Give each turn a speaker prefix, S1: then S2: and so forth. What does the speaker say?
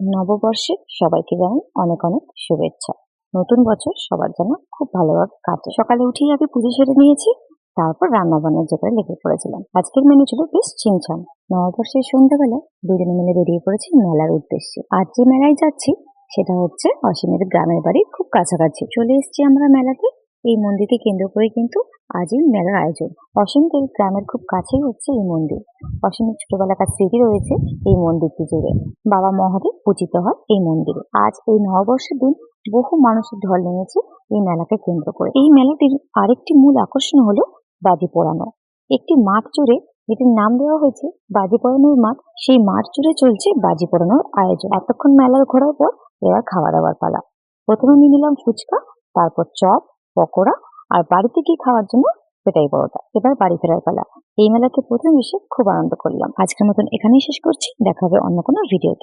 S1: নববর্ষের সবাইকে জানাই অনেক অনেক শুভেচ্ছা। নতুন বছর সবার জন্য খুব ভালোভাবে কাটে। সকালে উঠেই আগে পুজো সেরে নিয়েছি, তারপর রান্না বান্নার জোগাড়ে লেগে পড়েছিলাম। আজকের মেনু ছিল বেশ ছিমছাম। নববর্ষের সন্ধ্যাবেলায় দুজনে মিলে বেরিয়ে পড়েছি মেলার উদ্দেশ্যে। আজ যে মেলায় যাচ্ছি সেটা হচ্ছে অসীমের গ্রামের বাড়ির খুব কাছাকাছি। চলে এসেছি আমরা মেলাতে। এই মন্দিরকে কেন্দ্র করে কিন্তু আজ এই মেলার আয়োজন। অসীমদের গ্রামের খুব কাছেই হচ্ছে এই মন্দির। অসীমের ছোটবেলাকার স্মৃতি রয়েছে এই মন্দিরটি জুড়ে। বাবা মহাদেব পূজিত হয় এই মন্দিরে। আজ এই নববর্ষের দিন বহু মানুষের ঢল নেমেছে এই মেলাকে কেন্দ্র করে। এই মেলাটির আরেকটি মূল আকর্ষণ হলো বাজি পোড়ানো। একটি মাঠ জুড়ে, যেটির নাম দেওয়া হয়েছে বাজি পোড়ানোর মাঠ, সেই মাঠ জুড়ে চলছে বাজি পোড়ানোর আয়োজন। এতক্ষণ মেলা ঘোরার পর এবার খাওয়া দাওয়ার পালা। প্রথমে নিয়ে নিলাম ফুচকা, তারপর চপ, পকোড়া, আর বাড়িতে গিয়ে খাওয়ার জন্য পেটাই পরোটা। এবার বাড়ি ফেরার পালা। এই মেলাতে প্রথম এসে খুব আনন্দ করলাম। আজকের মতন এখানেই শেষ করছি। দেখা হবে অন্য কোনো ভিডিওতে।